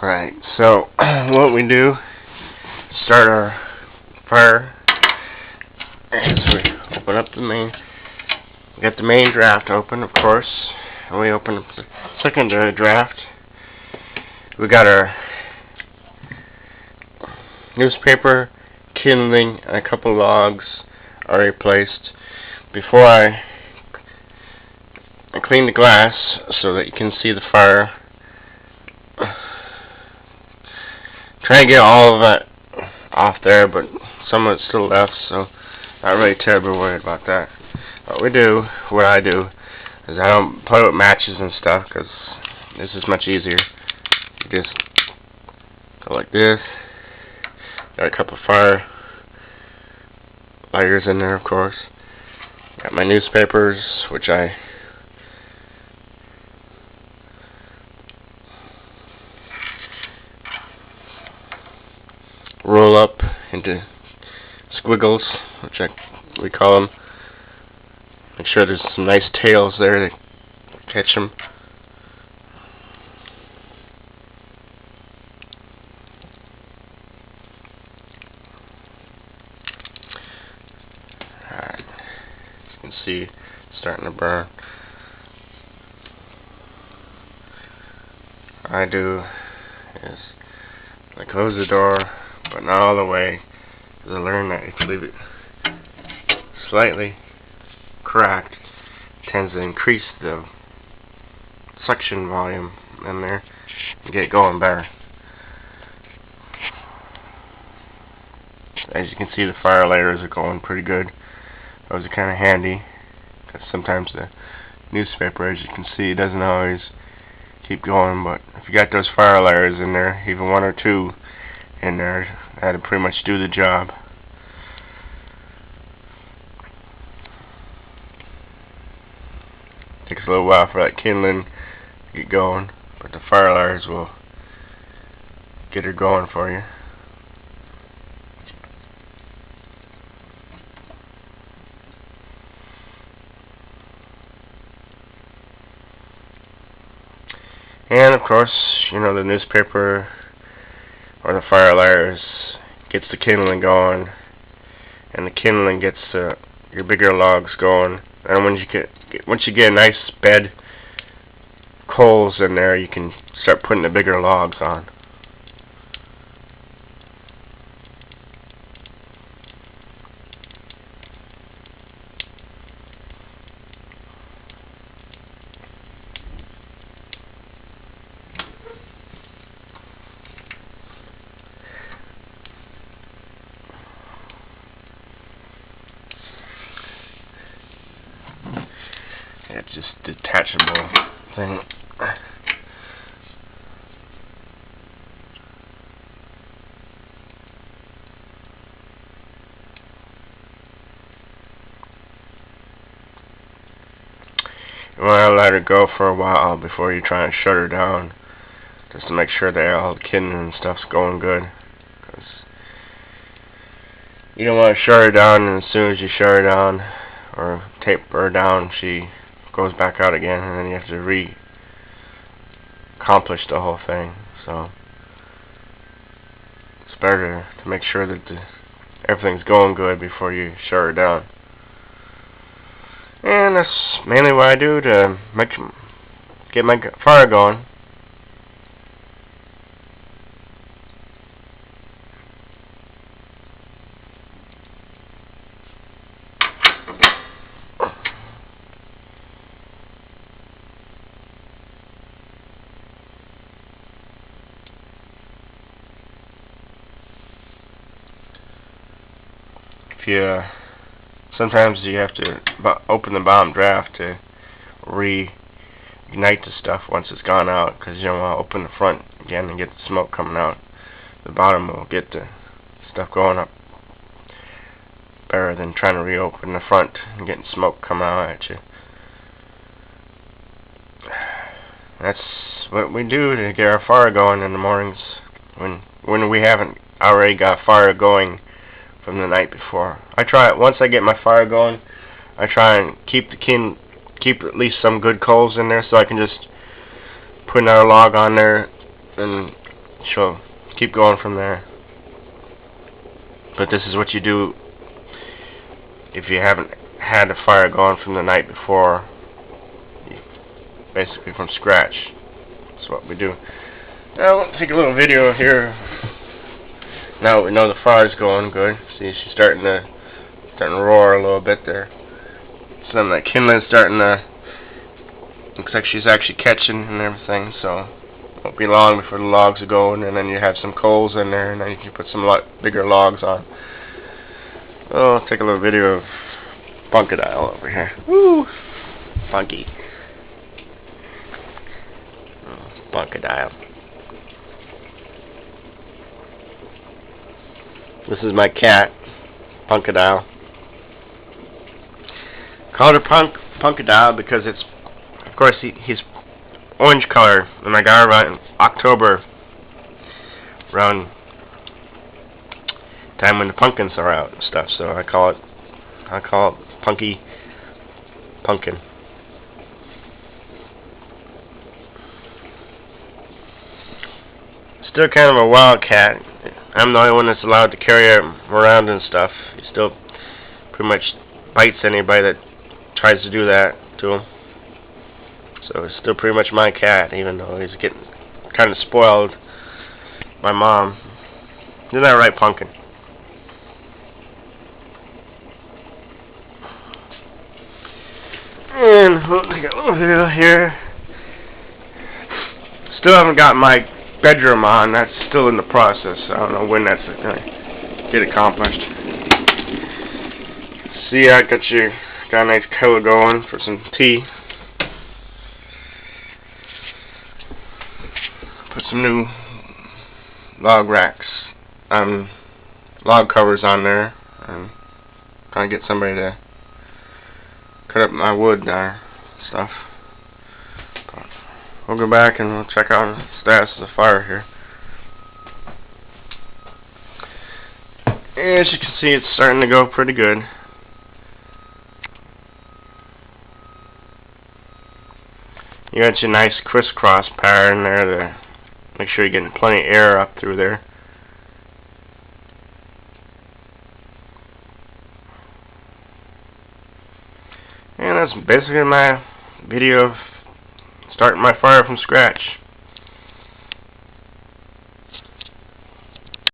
Alright, so what we do, start our fire as we open up the main. We got the main draft open, of course, and we open up the secondary draft. We got our newspaper, kindling, and a couple logs already placed. Before I clean the glass so that you can see the fire. Try to get all of it off there, but some of it's still left, so not really terribly worried about that. What I do, is I don't play with matches and stuff, because this is much easier. You just go like this. Got a couple fire lighters in there, of course. Got my newspapers, which I roll up into squiggles, which we call them. Make sure there's some nice tails there to catch them. Alright, you can see it's starting to burn. What I do is I close the door, but not all the way, because I learned that if you leave it slightly cracked, it tends to increase the suction volume in there and get it going better. As you can see, the fire lighters are going pretty good. Those are kind of handy, because sometimes the newspaper, as you can see, doesn't always keep going, but if you got those fire lighters in there, even one or two in there, that'll pretty much do the job. Takes a little while for that kindling to get going, but the fire lighters will get her going for you. And of course, you know, the newspaper or the fire lighters gets the kindling going, and the kindling gets your bigger logs going. And once you get a nice bed coals in there, you can start putting the bigger logs on. It's just a detachable thing. You want to let her go for a while before you try and shut her down, just to make sure that all the kindling and stuff's going good. Because you don't want to shut her down, and as soon as you shut her down or tape her down, she goes back out again, and then you have to accomplish the whole thing. So it's better to make sure that everything's going good before you shut her down. And that's mainly what I do to get my fire going. Sometimes you have to open the bottom draft to reignite the stuff once it's gone out, because you don't want to open the front again and get the smoke coming out. The bottom will get the stuff going up better than trying to reopen the front and getting smoke coming out at you. That's what we do to get our fire going in the mornings when we haven't already got fire going from the night before. I try it once I get my fire going. I try and keep at least some good coals in there, so I can just put another log on there and she'll keep going from there. But this is what you do if you haven't had a fire going from the night before, basically from scratch. That's what we do. Now we'll take a little video here. Now we know the fire's going good. See, she's starting to roar a little bit there. Some of that kindling's starting to, looks like she's actually catching and everything, so it won't be long before the logs are going, and then you have some coals in there, and then you can put some bigger logs on. Oh, I'll take a little video of Punkadile over here. Woo! Funky. Oh, Punkadile. This is my cat, Punkadile. Called her Punkadile because it's, of course, he's orange color, and I got her around in October, around time when the pumpkins are out and stuff. So I call it Punky Pumpkin. Still kind of a wild cat. I'm the only one that's allowed to carry her around and stuff. He still pretty much bites anybody that tries to do that to him. So it's still pretty much my cat, even though he's getting kind of spoiled by Mom. Isn't that right, Pumpkin? And we'll take a little video here. Still haven't got my bedroom on. That's still in the process. I don't know when that's going to get accomplished. See, I got a nice kettle going for some tea. Put some new log racks, log covers on there. I'm trying to get somebody to cut up my wood there, stuff. But we'll go back and we'll check out the status of the fire here. As you can see, it's starting to go pretty good. You got your nice crisscross pattern there to make sure you're getting plenty of air up through there. And that's basically my video of starting my fire from scratch.